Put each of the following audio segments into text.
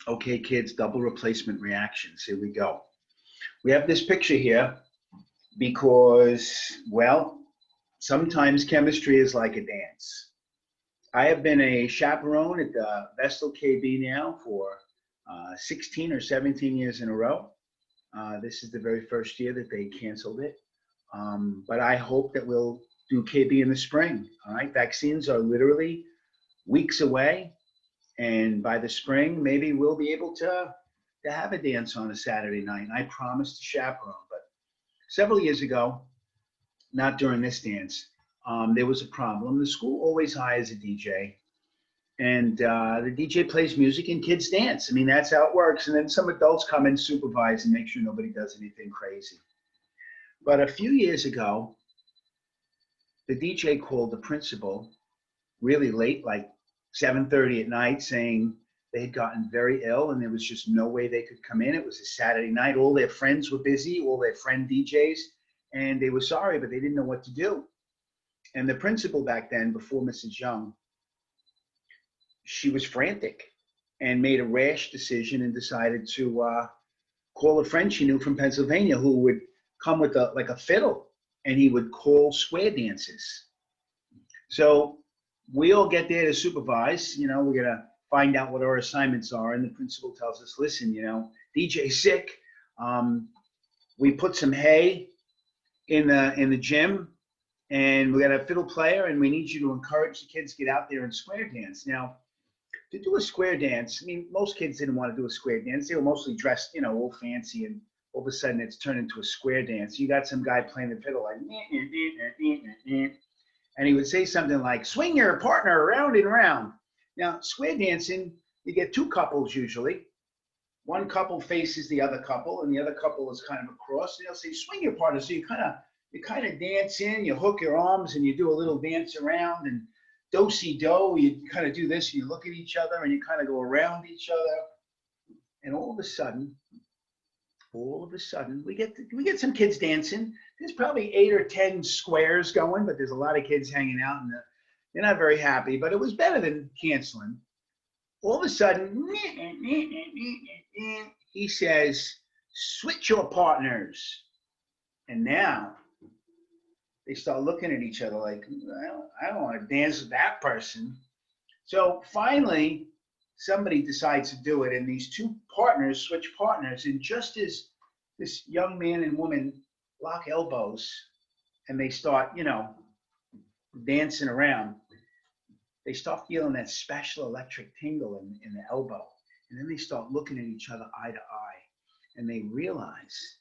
Okay, kids, double replacement reactions. Here we go. We have this picture here because, well, sometimes chemistry is like a dance. I have been a chaperone at the Vestal KB now for 16 or 17 years in a row. This is the very first year that they canceled it. But I hope that we'll do KB in the spring. All right, vaccines are literally weeks away. And by the spring, maybe we'll be able to have a dance on a Saturday night. And I promised to chaperone. But several years ago, not during this dance, there was a problem. The school always hires a DJ, and the DJ plays music and kids dance. I mean, that's how it works. And then some adults come and supervise and make sure nobody does anything crazy. But a few years ago, the DJ called the principal really late, like 7:30 at night, saying they had gotten very ill and there was just no way they could come in. It was a Saturday night. All their friends were busy, all their friend DJs, and they were sorry, but they didn't know what to do. And the principal back then, before Mrs. Young, she was frantic and made a rash decision and decided to call a friend she knew from Pennsylvania who would come with a fiddle, and he would call square dances. So we all get there to supervise. We're gonna find out what our assignments are, and the principal tells us, listen, DJ's sick. We put some hay in the gym, and we got a fiddle player, and we need you to encourage the kids to get out there and square dance. Now, to do a square dance, I mean, most kids didn't want to do a square dance. They were mostly dressed, all fancy, and all of a sudden it's turned into a square dance. You got some guy playing the fiddle like, and he would say something like, swing your partner around and around. Now, square dancing, you get two couples usually. One couple faces the other couple, and the other couple is kind of across. And they'll say, swing your partner. So you kind of dance in, you hook your arms, and you do a little dance around, and do-si-do, you kind of do this, you look at each other, and you kind of go around each other. And all of a sudden, we get some kids dancing. There's probably 8 or 10 squares going, but there's a lot of kids hanging out, and they're not very happy. But it was better than canceling. All of a sudden, he says, switch your partners. And now they start looking at each other like, I don't want to dance with that person. So finally, somebody decides to do it, and these two partners switch partners. And just as this young man and woman lock elbows and they start, dancing around, they start feeling that special electric tingle in the elbow. And then they start looking at each other eye to eye, and they realize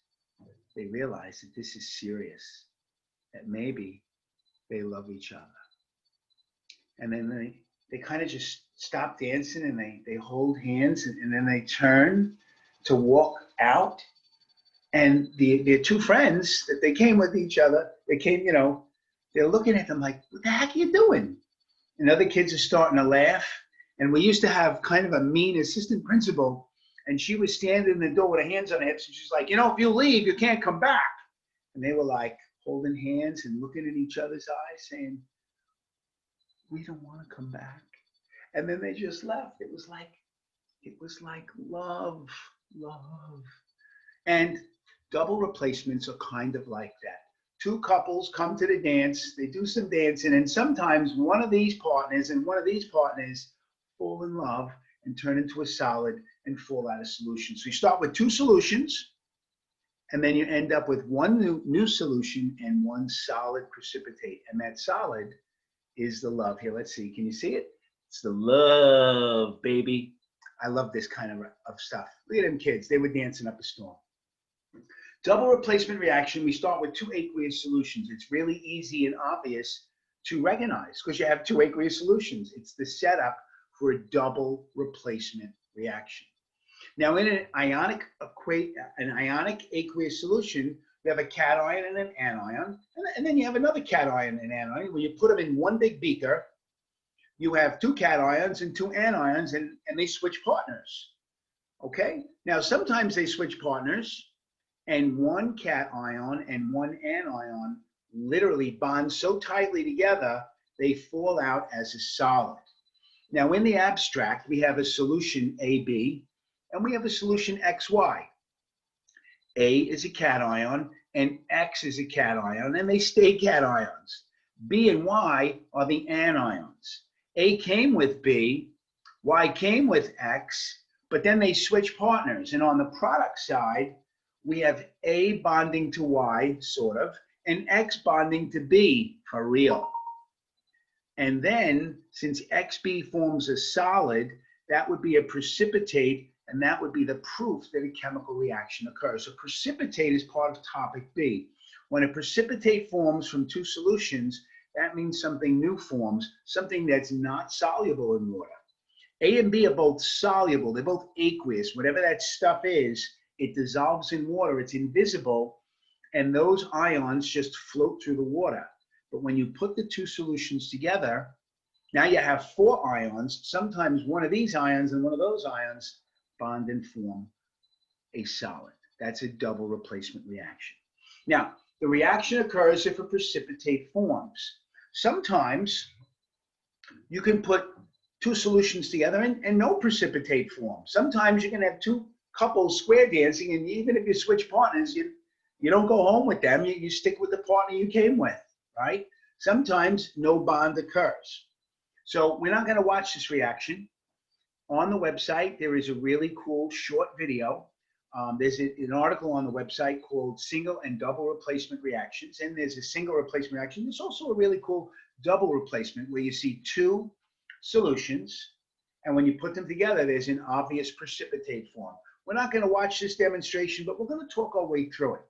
that this is serious, that maybe they love each other. And then they kind of just stop dancing, and they hold hands, and then they turn to walk out. And their two friends that they came with each other, they're looking at them like, what the heck are you doing? And other kids are starting to laugh. And we used to have kind of a mean assistant principal, and she was standing in the door with her hands on her hips, and she's like, if you leave, you can't come back. And they were like holding hands and looking at each other's eyes saying, we don't want to come back. And then they just left. It was like love. And double replacements are kind of like that. Two couples come to the dance, they do some dancing, and sometimes one of these partners and one of these partners fall in love and turn into a solid and fall out of solutions. So you start with two solutions, and then you end up with one new solution and one solid precipitate. And that solid is the love. Here, let's see. Can you see it? It's the love, baby. I love this kind of stuff. Look at them kids. They were dancing up a storm. Double replacement reaction, we start with two aqueous solutions. It's really easy and obvious to recognize because you have two aqueous solutions. It's the setup for a double replacement reaction. Now, in an ionic aqueous solution, you have a cation and an anion, and then you have another cation and anion. When you put them in one big beaker, you have two cations and two anions, and they switch partners. Okay? Now, sometimes they switch partners, and one cation and one anion literally bond so tightly together, they fall out as a solid. Now, in the abstract, we have a solution AB, and we have a solution XY. A is a cation and X is a cation, and they stay cations. B and Y are the anions. A came with B, Y came with X, but then they switch partners. And on the product side, we have A bonding to Y, sort of, and X bonding to B, for real. And then, since XB forms a solid, that would be a precipitate, and that would be the proof that a chemical reaction occurs. So precipitate is part of topic B. When a precipitate forms from two solutions, that means something new forms, something that's not soluble in water. A and B are both soluble. They're both aqueous. Whatever that stuff is, it dissolves in water. It's invisible, and those ions just float through the water. But when you put the two solutions together, now you have 4 ions. Sometimes one of these ions and one of those ions bond and form a solid. That's a double replacement reaction. Now, the reaction occurs if a precipitate forms. Sometimes you can put two solutions together and no precipitate forms. Sometimes you can have two couples square dancing, and even if you switch partners, you don't go home with them. You stick with the partner you came with, right? Sometimes no bond occurs. So we're not going to watch this reaction. On the website, there is a really cool short video. There's an article on the website called Single and Double Replacement Reactions, and there's a single replacement reaction. There's also a really cool double replacement where you see two solutions, and when you put them together, there's an obvious precipitate form. We're not going to watch this demonstration, but we're going to talk our way through it.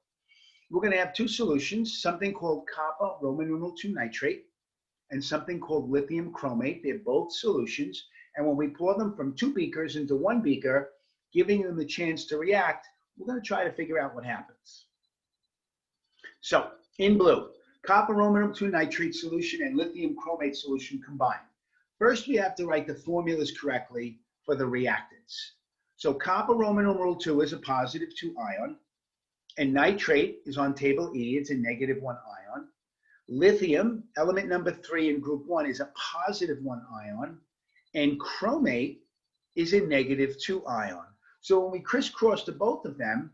We're going to have two solutions, something called copper Roman numeral 2 nitrate and something called lithium chromate. They're both solutions. And when we pour them from 2 beakers into 1 beaker, giving them the chance to react, we're going to try to figure out what happens. So in blue, copper Roman numeral 2 nitrate solution and lithium chromate solution combined. First, we have to write the formulas correctly for the reactants. So copper Roman numeral 2 is a positive 2 ion, and nitrate is on table E, it's a negative 1 ion. Lithium, element number 3 in group 1, is a positive 1 ion, and chromate is a negative 2 ion. So when we crisscross to both of them,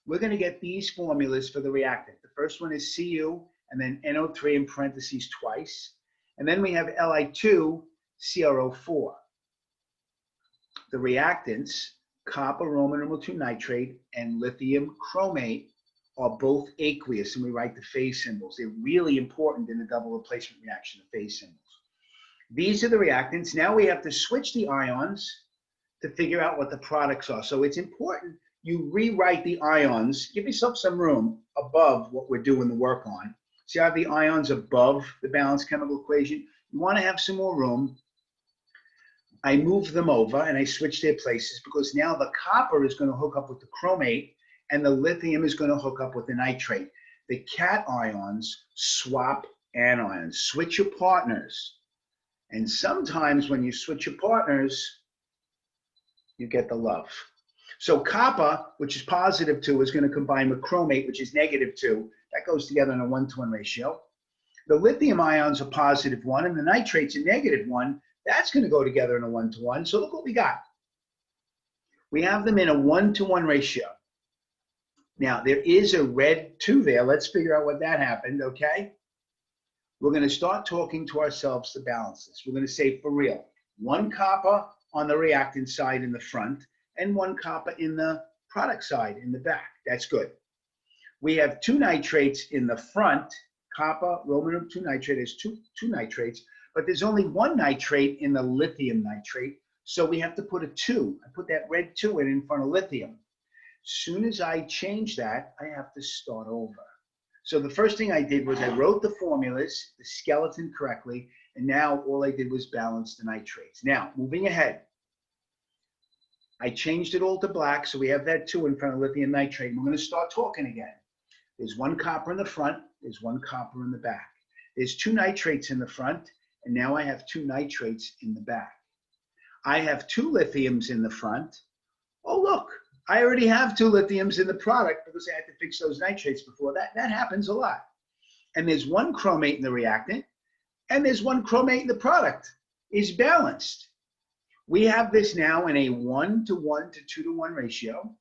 we're going to get these formulas for the reactant. The first one is Cu, and then NO3 in parentheses twice. And then we have Li2, CrO4. The reactants, copper Roman numeral 2 nitrate and lithium chromate, are both aqueous, and we write the phase symbols. They're really important in the double replacement reaction, the phase symbols. These are the reactants. Now we have to switch the ions to figure out what the products are. So it's important you rewrite the ions. Give yourself some room above what we're doing the work on. See, I have the ions above the balanced chemical equation. You want to have some more room. I move them over and I switch their places because now the copper is going to hook up with the chromate and the lithium is going to hook up with the nitrate. The cations swap anions. Switch your partners. And sometimes when you switch your partners, you get the love. So copper, which is positive 2, is going to combine with chromate, which is negative 2. That goes together in a 1-to-1 ratio. The lithium ions are positive 1, and the nitrates are negative 1. That's going to go together in a 1-to-1. So look what we got. We have them in a 1-to-1 ratio. Now, there is a red 2 there. Let's figure out what that happened, okay? We're going to start talking to ourselves to balance this. We're going to say, for real, 1 copper on the reactant side in the front and 1 copper in the product side in the back. That's good. We have 2 nitrates in the front. Copper, Roman numeral 2 nitrate is two nitrates, but there's only 1 nitrate in the lithium nitrate, so we have to put a 2. I put that red 2 in front of lithium. Soon as I change that, I have to start over. So the first thing I did was I wrote the formulas, the skeleton correctly, and now all I did was balance the nitrates. Now, moving ahead, I changed it all to black, so we have that 2 in front of lithium nitrate, and we're going to start talking again. There's 1 copper in the front, there's 1 copper in the back. There's 2 nitrates in the front, and now I have 2 nitrates in the back. I have 2 lithiums in the front. Oh, look, I already have 2 lithiums in the product because I had to fix those nitrates before. That happens a lot. And there's 1 chromate in the reactant, and there's 1 chromate in the product. It's balanced. We have this now in a 1:1 to 2:1 ratio.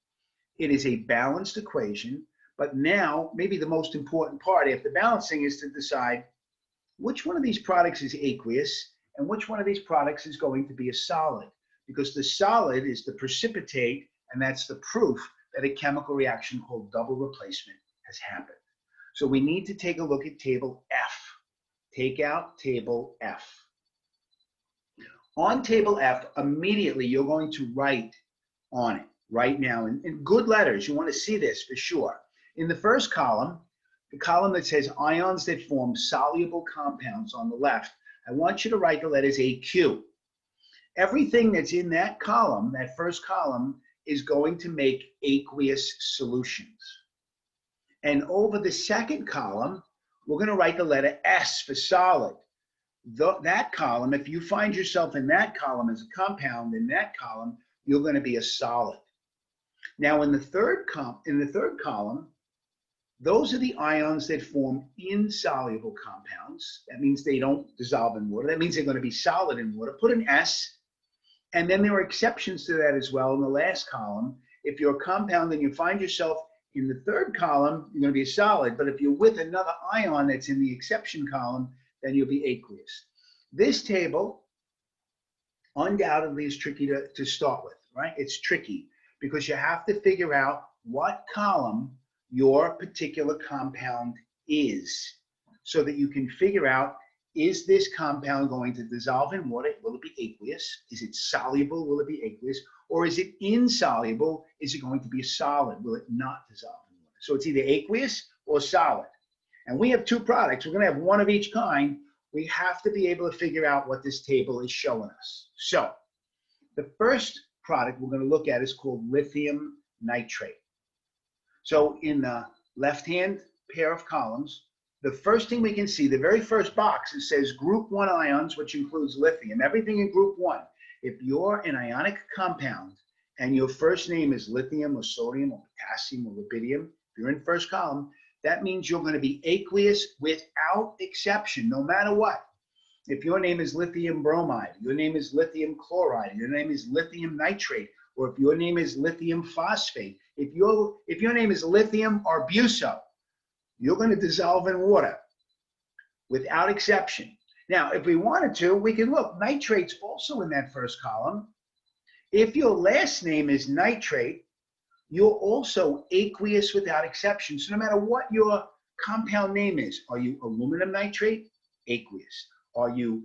It is a balanced equation, but now maybe the most important part after balancing is to decide which one of these products is aqueous and which one of these products is going to be a solid, because the solid is the precipitate, and that's the proof that a chemical reaction called double replacement has happened. So we need to take a look at table F. Take out table F. On table F, immediately you're going to write on it right now in good letters. You want to see this for sure. In the first column, the column that says ions that form soluble compounds on the left, I want you to write the letters AQ. Everything that's in that column, that first column, is going to make aqueous solutions. And over the second column, we're going to write the letter S for solid. That column, if you find yourself in that column as a compound, in that column, you're going to be a solid. Now, in the third column, those are the ions that form insoluble compounds. That means they don't dissolve in water. That means they're going to be solid in water. Put an S. And then there are exceptions to that as well in the last column. If you're a compound and you find yourself in the third column, you're going to be a solid. But if you're with another ion that's in the exception column, then you'll be aqueous. This table undoubtedly is tricky to start with, right? It's tricky because you have to figure out what column your particular compound is so that you can figure out, is this compound going to dissolve in water? Will it be aqueous? Is it soluble? Will it be aqueous? Or is it insoluble? Is it going to be a solid? Will it not dissolve in water? So it's either aqueous or solid. And we have two products. We're going to have one of each kind. We have to be able to figure out what this table is showing us. So the first product we're going to look at is called lithium nitrate. So in the left-hand pair of columns, the first thing we can see, the very first box, it says group 1 ions, which includes lithium. Everything in group 1. If you're an ionic compound and your first name is lithium or sodium or potassium or rubidium, if you're in first column, that means you're going to be aqueous without exception, no matter what. If your name is lithium bromide, your name is lithium chloride, your name is lithium nitrate, or if your name is lithium phosphate, if your name is lithium arbuso, you're going to dissolve in water without exception. Now, if we wanted to, we can look. Nitrate's also in that first column. If your last name is nitrate, you're also aqueous without exception. So no matter what your compound name is, are you aluminum nitrate? Aqueous. Are you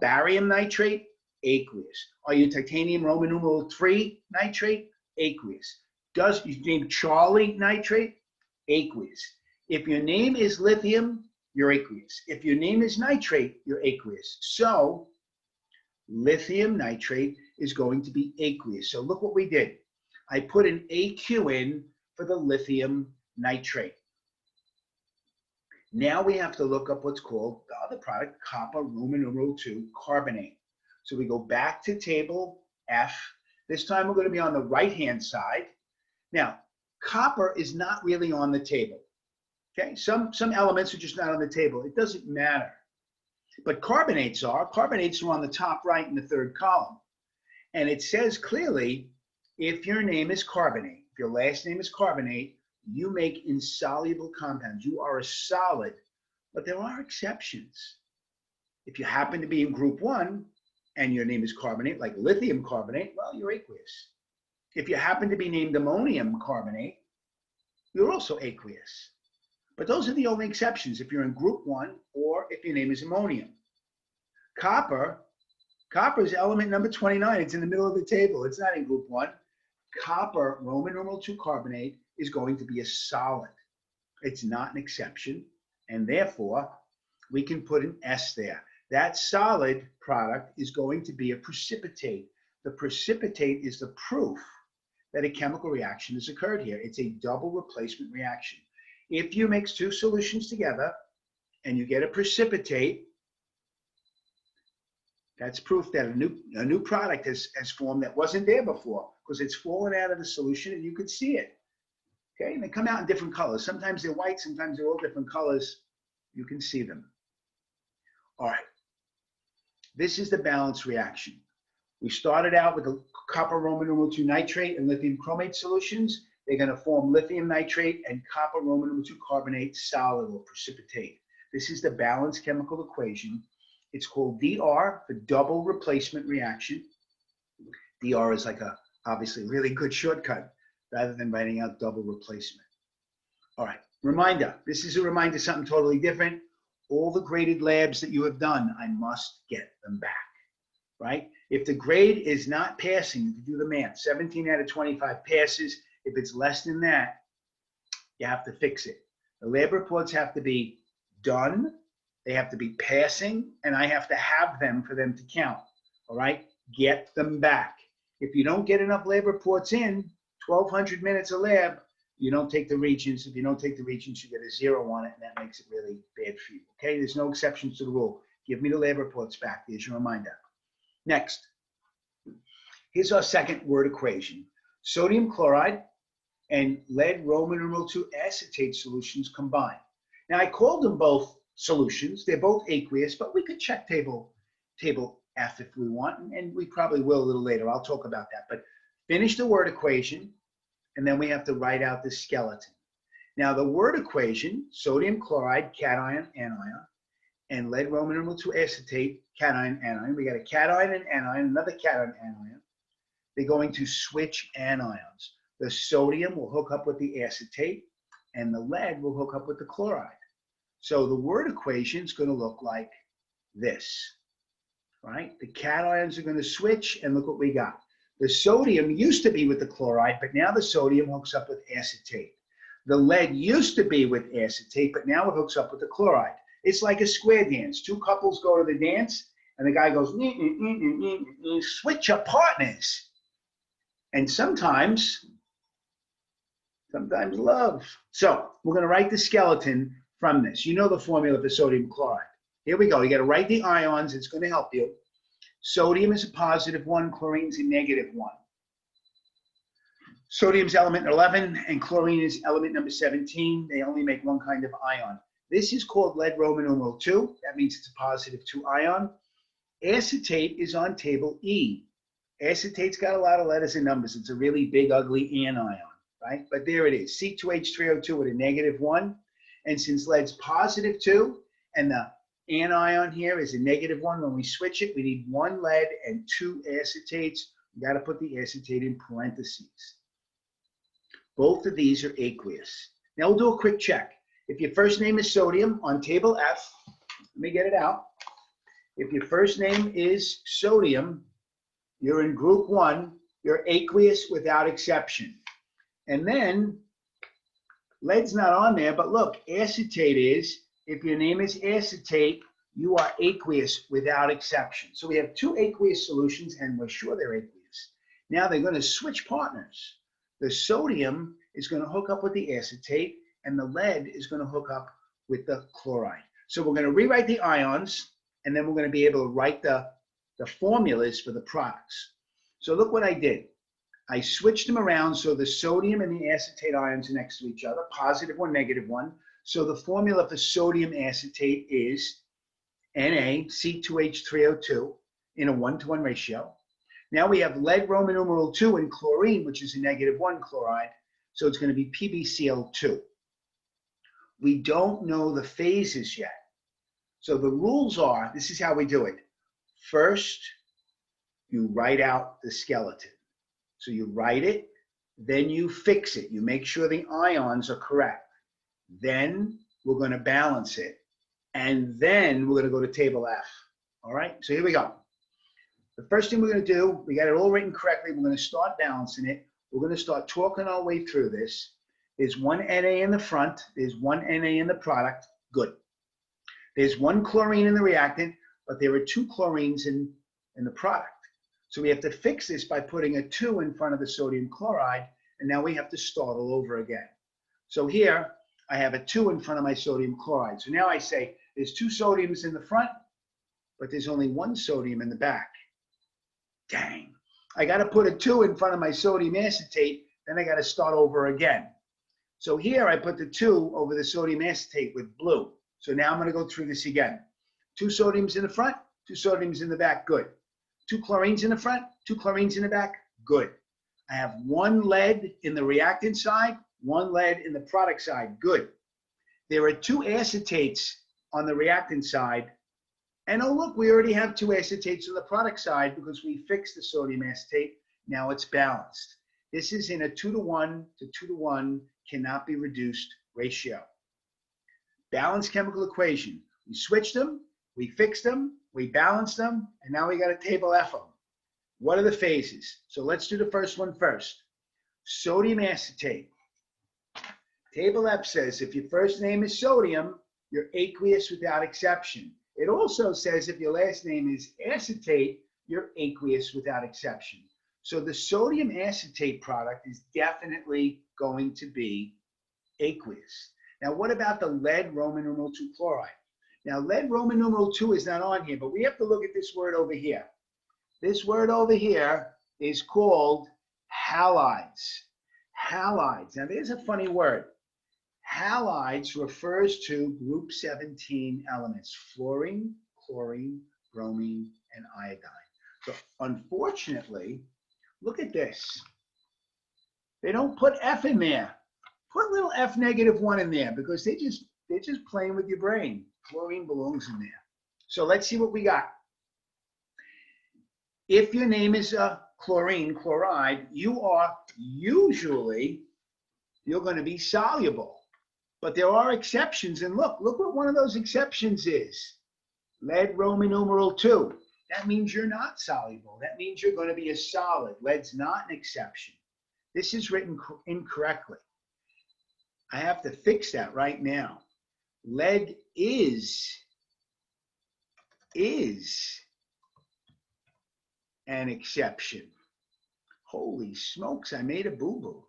barium nitrate? Aqueous. Are you titanium Roman numeral 3 nitrate? Aqueous. Does your name Charlie nitrate? Aqueous. If your name is lithium, you're aqueous. If your name is nitrate, you're aqueous. So lithium nitrate is going to be aqueous. So look what we did. I put an AQ in for the lithium nitrate. Now we have to look up what's called the other product, copper Roman numeral 2 carbonate. So we go back to table F. This time we're going to be on the right-hand side. Now, copper is not really on the table. Okay, some elements are just not on the table. It doesn't matter. But carbonates are. Carbonates are on the top right in the third column. And it says clearly, if your name is carbonate, if your last name is carbonate, you make insoluble compounds. You are a solid, but there are exceptions. If you happen to be in group 1 and your name is carbonate, like lithium carbonate, well, you're aqueous. If you happen to be named ammonium carbonate, you're also aqueous. But those are the only exceptions if you're in group 1 or if your name is ammonium. Copper is element number 29. It's in the middle of the table. It's not in group 1. Copper, Roman numeral 2 carbonate, is going to be a solid. It's not an exception, and therefore we can put an S there. That solid product is going to be a precipitate. The precipitate is the proof that a chemical reaction has occurred here. It's a double replacement reaction. If you mix two solutions together and you get a precipitate, that's proof that a new product has formed that wasn't there before, because it's fallen out of the solution and you could see it. Okay, and they come out in different colors. Sometimes they're white, sometimes they're all different colors. You can see them. All right, this is the balance reaction. We started out with the copper Roman numeral 2 nitrate and lithium chromate solutions. They're going to form lithium nitrate and copper Roman numeral 2 carbonate solid or precipitate. This is the balanced chemical equation. It's called DR for double replacement reaction. DR is like a obviously really good shortcut rather than writing out double replacement. All right, reminder. This is a reminder, something totally different. All the graded labs that you have done, I must get them back, right? If the grade is not passing, you can do the math. 17 out of 25 passes. If it's less than that, you have to fix it. The lab reports have to be done, they have to be passing, and I have to have them for them to count, all right? Get them back. If you don't get enough lab reports in, 1,200 minutes of lab, you don't take the regions. If you don't take the regions, you get a 0 on it, and that makes it really bad for you, okay? There's no exceptions to the rule. Give me the lab reports back. There's your reminder. Next, here's our second word equation. Sodium chloride and lead Roman numeral 2 acetate solutions combined. Now, I called them both solutions. They're both aqueous, but we could check table F if we want, and we probably will a little later. I'll talk about that. But finish the word equation, and then we have to write out the skeleton. Now, the word equation, sodium chloride, cation, anion, and lead Roman numeral 2 acetate, cation, anion. We got a cation and anion, another cation, anion. They're going to switch anions. The sodium will hook up with the acetate, and the lead will hook up with the chloride. So the word equation is going to look like this, right? The cations are going to switch, and look what we got. The sodium used to be with the chloride, but now the sodium hooks up with acetate. The lead used to be with acetate, but now it hooks up with the chloride. It's like a square dance. Two couples go to the dance, and the guy goes, switch your partners. And sometimes love. So we're going to write the skeleton from this. You know the formula for sodium chloride. Here we go. You got to write the ions. It's going to help you. Sodium is a +1, chlorine is a -1. Sodium's element 11 and chlorine is element number 17. They only make one kind of ion. This is called lead Roman numeral 2. That means it's a +2 ion. Acetate is on table E. Acetate's got a lot of letters and numbers. It's a really big, ugly anion, right? But there it is, C2H3O2 with a -1. And since lead's +2 and the anion here is a -1, when we switch it, we need 1 lead and 2 acetates. You got to put the acetate in parentheses. Both of these are aqueous. Now we'll do a quick check. If your first name is sodium on table F, let me get it out. If your first name is sodium, you're in group 1, you're aqueous without exception. And then lead's not on there, but look, acetate is. If your name is acetate, you are aqueous without exception. So we have 2 aqueous solutions, and we're sure they're aqueous. Now they're going to switch partners. The sodium is going to hook up with the acetate, and the lead is going to hook up with the chloride. So we're going to rewrite the ions, and then we're going to be able to write the formulas for the products. So look what I did. I switched them around so the sodium and the acetate ions are next to each other, +1, -1. So the formula for sodium acetate is NaC2H3O2 in a 1-to-1 ratio. Now we have lead Roman numeral 2 and chlorine, which is a -1 chloride. So it's going to be PbCl2. We don't know the phases yet. So the rules are, this is how we do it. First, you write out the skeleton. So you write it, then you fix it. You make sure the ions are correct. Then we're going to balance it. And then we're going to go to table F. All right, so here we go. The first thing we're going to do, we got it all written correctly. We're going to start balancing it. We're going to start talking our way through this. There's 1 Na in the front. There's 1 Na in the product. Good. There's 1 chlorine in the reactant, but there are 2 chlorines in the product. So we have to fix this by putting a 2 in front of the sodium chloride, and now we have to start all over again. So here, I have a 2 in front of my sodium chloride. So now I say there's 2 sodiums in the front, but there's only 1 sodium in the back. Dang. I got to put a 2 in front of my sodium acetate, then I got to start over again. So here I put the 2 over the sodium acetate with blue. So now I'm going to go through this again. 2 sodiums in the front, 2 sodiums in the back, good. 2 chlorines in the front, 2 chlorines in the back, good. I have 1 lead in the reactant side, 1 lead in the product side, good. There are 2 acetates on the reactant side, and oh look, we already have 2 acetates on the product side because we fixed the sodium acetate. Now it's balanced. This is in a 2-to-1 to 2-to-1, cannot be reduced ratio. Balanced chemical equation. We switched them, we fixed them, we balanced them, and now we got a table F of them. What are the phases? So let's do the first one first. Sodium acetate. Table F says if your first name is sodium, you're aqueous without exception. It also says if your last name is acetate, you're aqueous without exception. So the sodium acetate product is definitely going to be aqueous. Now what about the lead Roman numeral 2 chloride? Now lead Roman numeral 2 is not on here, but we have to look at this word over here. This word over here is called halides. Halides. Now there's a funny word. Halides refers to group 17 elements: fluorine, chlorine, bromine, and iodine. So unfortunately, look at this. They don't put F in there. Put little F-1 in there because they're just playing with your brain. Chlorine belongs in there. So let's see what we got. If your name is chlorine, chloride, you are usually, you're going to be soluble. But there are exceptions, and look what one of those exceptions is. Lead Roman numeral 2. That means you're not soluble. That means you're going to be a solid. Lead's not an exception. This is written incorrectly. I have to fix that right now. Lead is an exception. Holy smokes, I made a boo-boo.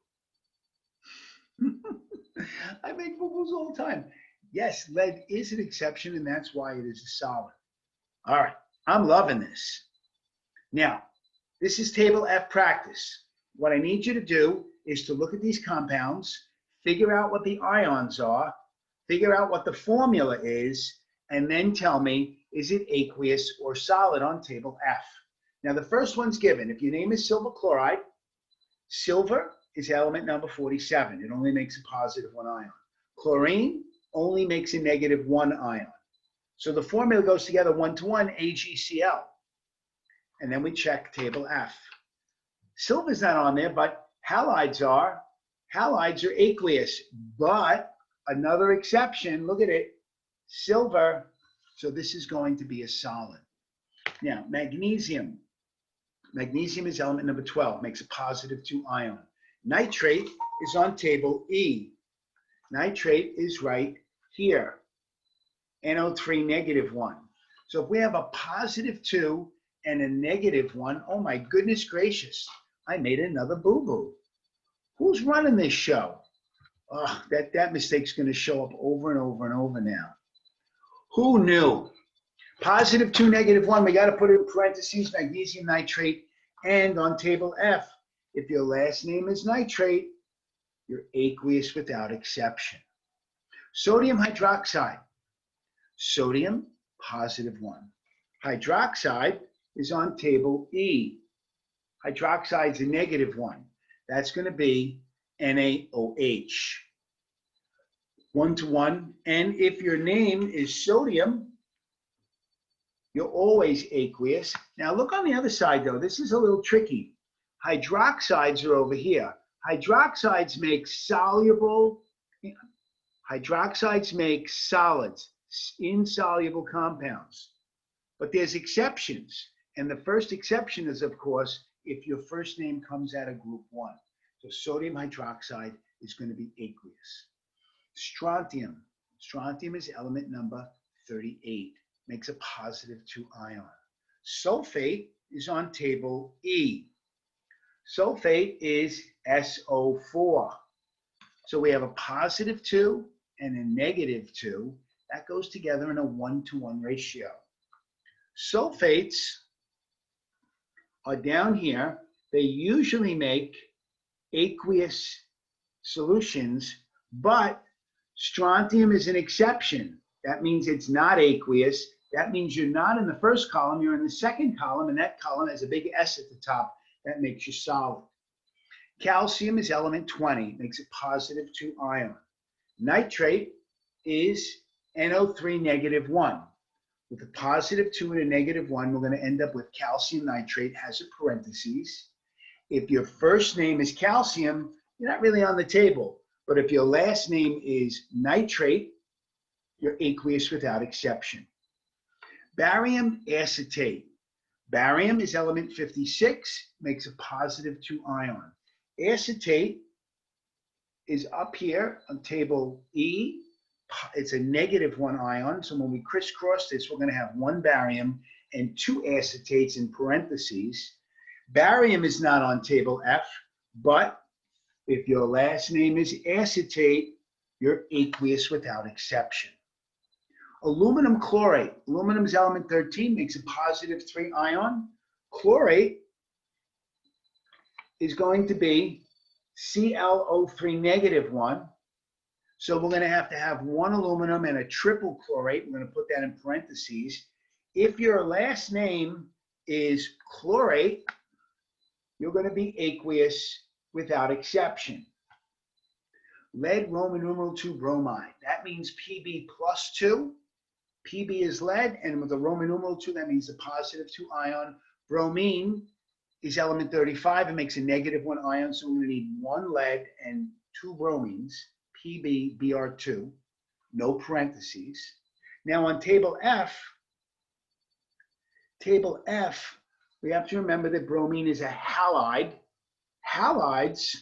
I make boo-boos all the time. Yes, lead is an exception, and that's why it is a solid. All right, I'm loving this. Now, this is table F practice. What I need you to do is to look at these compounds, figure out what the ions are, figure out what the formula is, and then tell me, is it aqueous or solid on table F? Now, the first one's given. If your name is silver chloride, silver is element number 47. It only makes a positive 1 ion. Chlorine only makes a negative 1 ion. So the formula goes together 1-to-1, AgCl. And then we check table F. Silver's not on there, but halides are. Halides are aqueous, but another exception, look at it, silver. So this is going to be a solid. Now, magnesium. Magnesium is element number 12, makes a positive 2 ion. Nitrate is on table E. Nitrate is right here. NO3 negative 1. So if we have a positive 2 and a negative 1, oh my goodness gracious, I made another boo-boo. Who's running this show? Oh, that mistake's going to show up over and over and over now. Who knew? Positive 2, negative 1, we got to put it in parentheses, magnesium nitrate, and on table F, if your last name is nitrate, you're aqueous without exception. Sodium hydroxide. Sodium, positive 1. Hydroxide is on table E. Hydroxide's a negative 1. That's going to be NaOH. 1-to-1. And if your name is sodium, you're always aqueous. Now look on the other side though. This is a little tricky. Hydroxides are over here. Hydroxides make soluble, hydroxides make solids, insoluble compounds. But there's exceptions. And the first exception is, of course, if your first name comes out of group 1. So sodium hydroxide is going to be aqueous. Strontium. Strontium is element number 38. Makes a positive 2 ion. Sulfate is on table E. Sulfate is SO4. So we have a positive 2 and a negative 2. That goes together in a 1-to-1 ratio. Sulfates are down here. They usually make aqueous solutions, but strontium is an exception. That means it's not aqueous. That means you're not in the first column, you're in the second column, and that column has a big S at the top. That makes you solid. Calcium is element 20, makes a positive 2 ion. Nitrate is NO3 negative 1. With a positive 2 and a negative 1, we're going to end up with calcium nitrate, has a parentheses. If your first name is calcium, you're not really on the table. But if your last name is nitrate, you're aqueous without exception. Barium acetate. Barium is element 56, makes a positive 2 ion. Acetate is up here on table E. It's a negative 1 ion. So when we crisscross this, we're going to have 1 barium and 2 acetates in parentheses. Barium is not on table F, but if your last name is acetate, you're aqueous without exception. Aluminum chlorate. Aluminum is element 13, makes a positive 3 ion. Chlorate is going to be ClO3 negative 1. So we're going to have 1 aluminum and a triple chlorate. We're going to put that in parentheses. If your last name is chlorate, you're going to be aqueous without exception. Lead, Roman numeral 2 bromide. That means Pb plus 2. Pb is lead, and with the Roman numeral 2, that means a positive 2 ion. Bromine is element 35. It makes a negative 1 ion, so we're going to need 1 lead and 2 bromines. Pb, Br2, no parentheses. Now on table F, we have to remember that bromine is a halide. Halides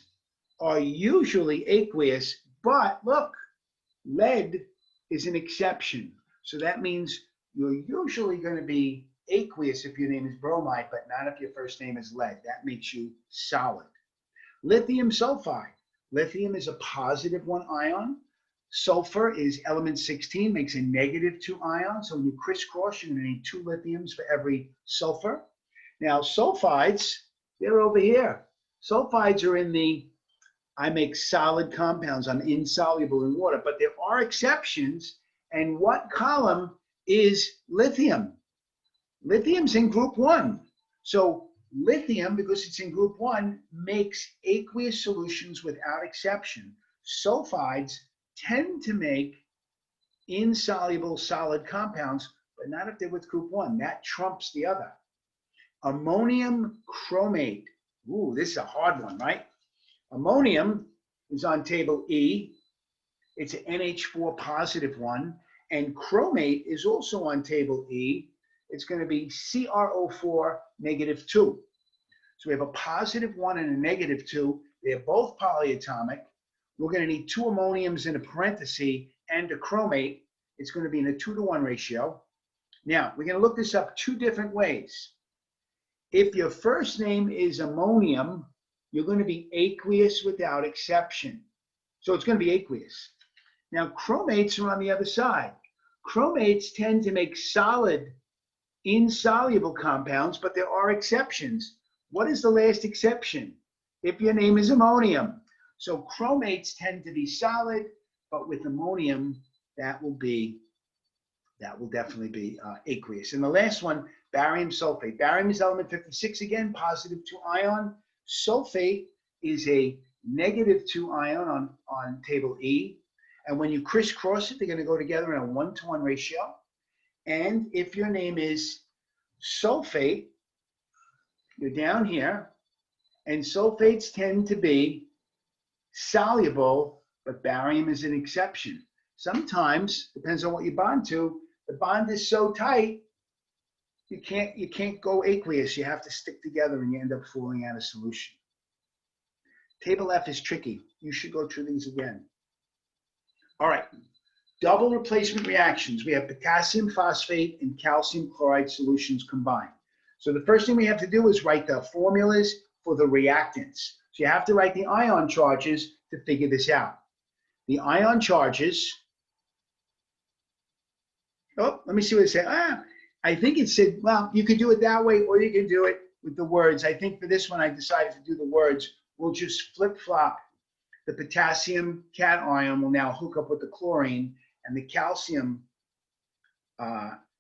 are usually aqueous, but look, lead is an exception. So that means you're usually going to be aqueous if your name is bromide, but not if your first name is lead. That makes you solid. Lithium sulfide. Lithium is a positive 1 ion. Sulfur is element 16, makes a negative 2 ion. So when you crisscross, you're going to need 2 lithiums for every sulfur. Now, sulfides, they're over here. Sulfides are in the, I make solid compounds. I'm insoluble in water, but there are exceptions. And what column is lithium? Lithium's in group 1. So lithium, because it's in group 1, makes aqueous solutions without exception. Sulfides tend to make insoluble solid compounds, but not if they're with group 1. That trumps the other. Ammonium chromate. Ooh, this is a hard one, right? Ammonium is on table E. It's an NH4 positive 1. And chromate is also on table E. It's going to be CrO4 negative 2. So we have a positive 1 and a negative 2. They're both polyatomic. We're going to need 2 ammoniums in a parenthesis and a chromate. It's going to be in a 2-to-1 ratio. Now, we're going to look this up 2 different ways. If your first name is ammonium, you're going to be aqueous without exception. So it's going to be aqueous. Now, chromates are on the other side. Chromates tend to make solid, insoluble compounds, but there are exceptions. What is the last exception? If your name is ammonium. So chromates tend to be solid, but with ammonium, that will definitely be aqueous. And the last one, barium sulfate. Barium is element 56 again, positive 2 ion. Sulfate is a negative 2 ion on table E. And when you crisscross it, they're going to go together in a 1-to-1 ratio. And if your name is sulfate, you're down here. And sulfates tend to be soluble, but barium is an exception. Sometimes, depends on what you bond to, the bond is so tight, you can't go aqueous. You have to stick together and you end up falling out of solution. Table F is tricky. You should go through these again. All right, double replacement reactions. We have potassium phosphate and calcium chloride solutions combined. So the first thing we have to do is write the formulas for the reactants. So you have to write the ion charges to figure this out. The ion charges, oh, let me see what it said. I think it said, well, you could do it that way or you can do it with the words. I think for this one, I decided to do the words. We'll just flip-flop. The potassium cation will now hook up with the chlorine, and the calcium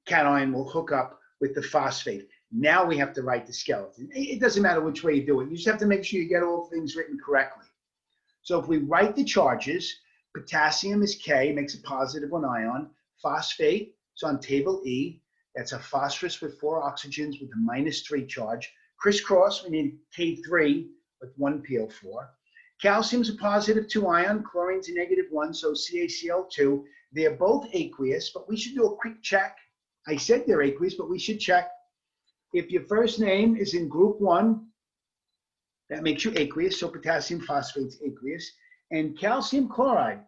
cation will hook up with the phosphate. Now we have to write the skeleton. It doesn't matter which way you do it. You just have to make sure you get all things written correctly. So if we write the charges, potassium is K, makes a positive 1 ion. Phosphate, it's on table E. That's a phosphorus with 4 oxygens with a -3 charge. Crisscross, we need K3 with 1 PO4. Calcium's a positive 2 ion, chlorine's a -1, so CaCl2. They're both aqueous, but we should do a quick check. I said they're aqueous, but we should check. If your first name is in group 1, that makes you aqueous, so potassium phosphate's aqueous. And calcium chloride.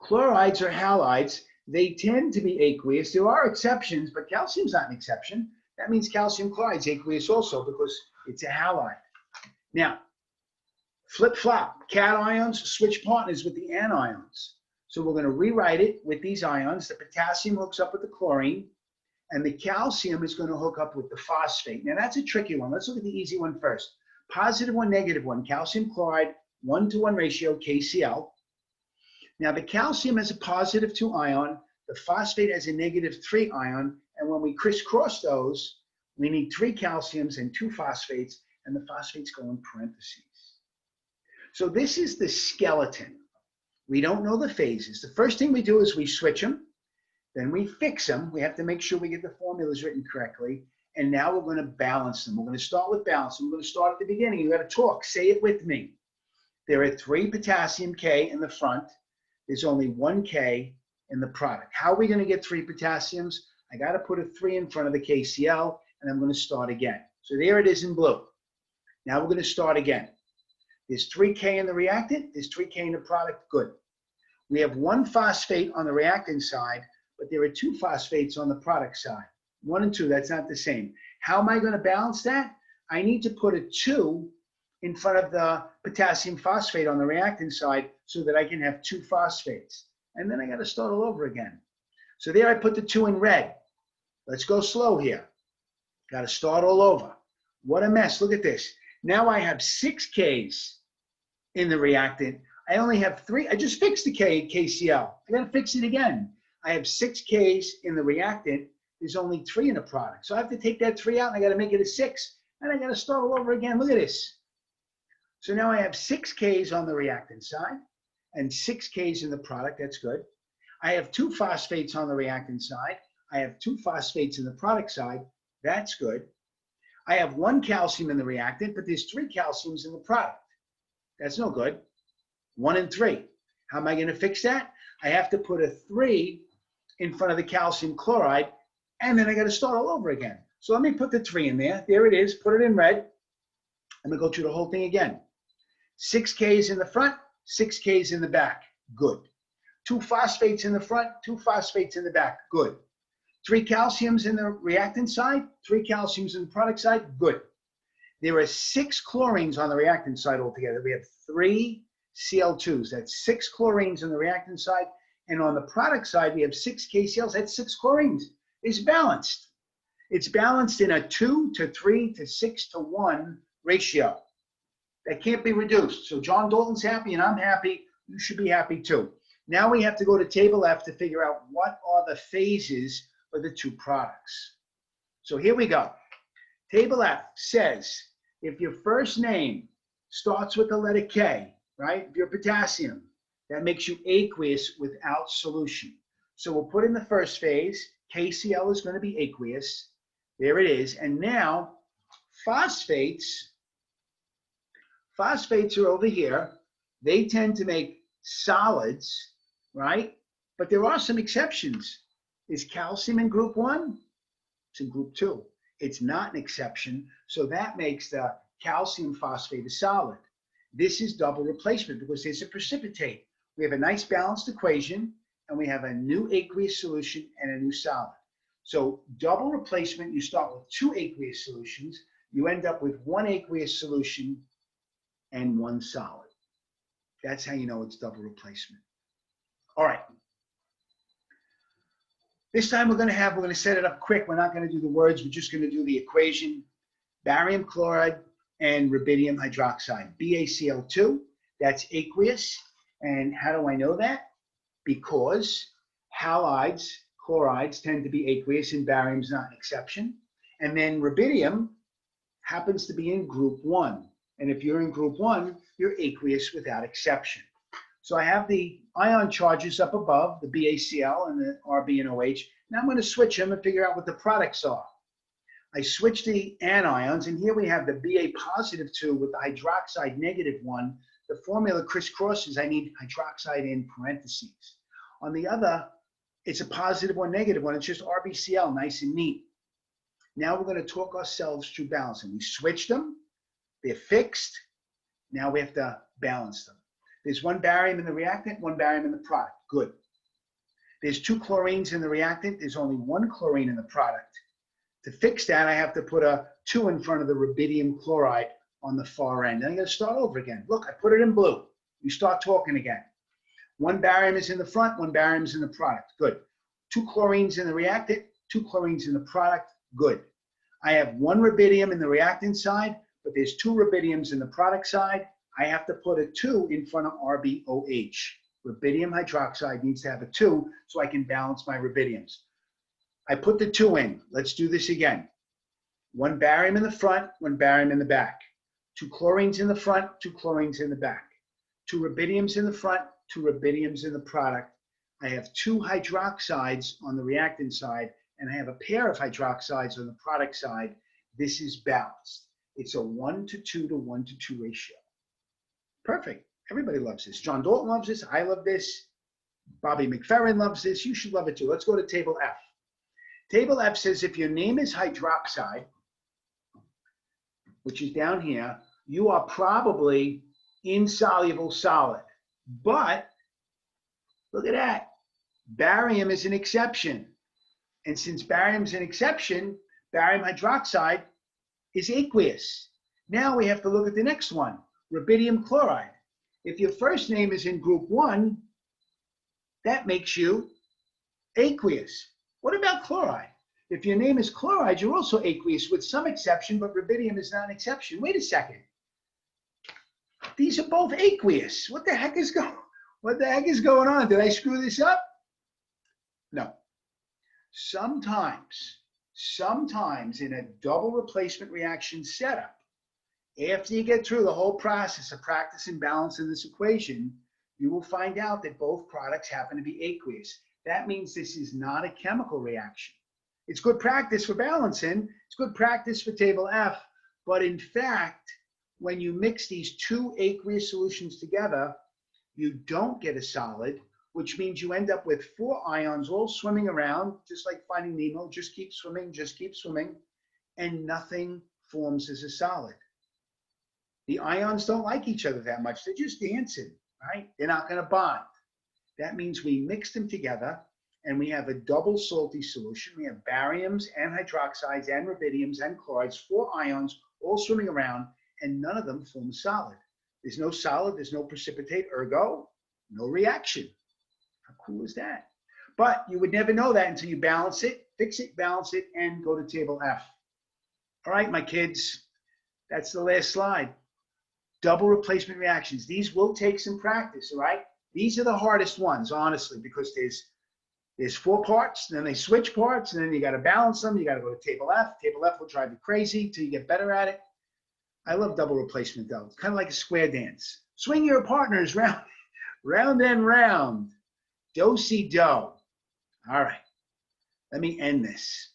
Chlorides are halides. They tend to be aqueous. There are exceptions, but calcium's not an exception. That means calcium chloride's aqueous also because it's a halide. Now, flip-flop, cations switch partners with the anions. So we're going to rewrite it with these ions. The potassium hooks up with the chlorine, and the calcium is going to hook up with the phosphate. Now, that's a tricky one. Let's look at the easy one first. +1, -1, calcium chloride, 1-to-1 ratio, KCl. Now, the calcium has a positive 2 ion, the phosphate has a -3 ion, and when we crisscross those, we need 3 calciums and 2 phosphates, and the phosphates go in parentheses. So this is the skeleton. We don't know the phases. The first thing we do is we switch them, then we fix them. We have to make sure we get the formulas written correctly, and now we're going to balance them. We're going to start with balance. We're going to start at the beginning. You got to talk. Say it with me. There are 3 potassium K in the front. There's only 1 K in the product. How are we going to get 3 potassiums? I got to put a 3 in front of the KCl, and I'm going to start again. So there it is in blue. Now we're going to start again. There's 3 K in the reactant. There's 3 K in the product. Good. We have 1 phosphate on the reactant side, but there are 2 phosphates on the product side. 1 and 2, that's not the same. How am I going to balance that? I need to put a 2 in front of the potassium phosphate on the reactant side so that I can have 2 phosphates. And then I got to start all over again. So there I put the 2 in red. Let's go slow here. Got to start all over. What a mess. Look at this. Now I have 6 Ks in the reactant. I only have 3. I just fixed the KCl. I got to fix it again. I have 6 Ks in the reactant. There's only 3 in the product. So I have to take that 3 out and I got to make it a 6. And I got to start all over again. Look at this. So now I have 6 Ks on the reactant side and 6 Ks in the product. That's good. I have 2 phosphates on the reactant side. I have 2 phosphates in the product side. That's good. I have 1 calcium in the reactant, but there's 3 calciums in the product. That's no good. 1 and 3. How am I going to fix that? I have to put a 3 in front of the calcium chloride, and then I got to start all over again. So let me put the 3 in there. There it is. Put it in red. I'm going to go through the whole thing again. 6 Ks in the front, 6 Ks in the back. Good. 2 phosphates in the front, 2 phosphates in the back. Good. 3 calciums in the reactant side, 3 calciums in the product side. Good. There are 6 chlorines on the reactant side altogether. We have 3 Cl2s. That's 6 chlorines on the reactant side. And on the product side, we have 6 KCls. That's 6 chlorines. It's balanced. It's balanced in a 2 to 3 to 6 to 1 ratio. That can't be reduced. So John Dalton's happy and I'm happy. You should be happy too. Now we have to go to table F to figure out what are the phases for the 2 products. So here we go. Table F says if your first name starts with the letter K, right? If you're potassium, that makes you aqueous without solution. So we'll put in the first phase. KCl is going to be aqueous. There it is. And now phosphates are over here. They tend to make solids, right? But there are some exceptions. Is calcium in group 1? It's in group 2. It's not an exception. So that makes the calcium phosphate a solid. This is double replacement because there's a precipitate. We have a nice balanced equation and we have a new aqueous solution and a new solid. So double replacement, you start with 2 aqueous solutions. You end up with 1 aqueous solution and 1 solid. That's how you know it's double replacement. All right. This time we're going to set it up quick. We're not going to do the words. We're just going to do the equation. Barium chloride and rubidium hydroxide. BaCl2, that's aqueous. And how do I know that? Because halides, chlorides tend to be aqueous, and barium's not an exception. And then rubidium happens to be in group 1. And if you're in group 1, you're aqueous without exception. So I have the ion charges up above, the BaCl and the Rb and OH. Now I'm going to switch them and figure out what the products are. I switch the anions, and here we have the Ba positive 2 with the hydroxide negative 1. The formula crisscrosses. I need hydroxide in parentheses. On the other, it's a positive or negative one. It's just RbCl, nice and neat. Now we're going to talk ourselves through balancing. We switched them. They're fixed. Now we have to balance them. There's one barium in the reactant, one barium in the product. Good. There's 2 chlorines in the reactant. There's only 1 chlorine in the product. To fix that, I have to put a 2 in front of the rubidium chloride on the far end. Then I'm going to start over again. Look, I put it in blue. You start talking again. 1 barium is in the front, 1 barium is in the product. Good. 2 chlorines in the reactant, 2 chlorines in the product. Good. I have 1 rubidium in the reactant side, but there's 2 rubidiums in the product side. I have to put a 2 in front of RbOH. Rubidium hydroxide needs to have a 2 so I can balance my rubidiums. I put the 2 in. Let's do this again. 1 barium in the front, 1 barium in the back. 2 chlorines in the front, 2 chlorines in the back. 2 rubidiums in the front, 2 rubidiums in the product. I have 2 hydroxides on the reactant side, and I have a pair of hydroxides on the product side. This is balanced. It's a 1 to 2 to 1 to 2 ratio. Perfect. Everybody loves this. John Dalton loves this. I love this. Bobby McFerrin loves this. You should love it too. Let's go to table F. Table F says if your name is hydroxide, which is down here, you are probably insoluble solid. But look at that. Barium is an exception. And since barium is an exception, barium hydroxide is aqueous. Now we have to look at the next one, rubidium chloride. If your first name is in group 1, that makes you aqueous. What about chloride? If your name is chloride, you're also aqueous with some exception, but rubidium is not an exception. Wait a second. These are both aqueous. What the heck is going on? Did I screw this up? No. Sometimes in a double replacement reaction setup, after you get through the whole process of practice and balance in this equation, you will find out that both products happen to be aqueous. That means this is not a chemical reaction. It's good practice for balancing. It's good practice for table F. But in fact, when you mix these 2 aqueous solutions together, you don't get a solid, which means you end up with 4 ions all swimming around, just like Finding Nemo, just keep swimming, and nothing forms as a solid. The ions don't like each other that much. They're just dancing, right? They're not going to bond. That means we mix them together, and we have a double salty solution. We have bariums and hydroxides and rubidiums and chlorides, 4 ions all swimming around, and none of them form a solid. There's no solid, there's no precipitate, ergo, no reaction. How cool is that? But you would never know that until you balance it, fix it, balance it, and go to table F. All right, my kids, that's the last slide. Double replacement reactions. These will take some practice, all right? These are the hardest ones, honestly, because there's 4 parts, then they switch parts, and then you got to balance them. You got to go to table F. Table F will drive you crazy till you get better at it. I love double replacement, though. It's kind of like a square dance. Swing your partners round, round and round. Do-si-do. All right. Let me end this.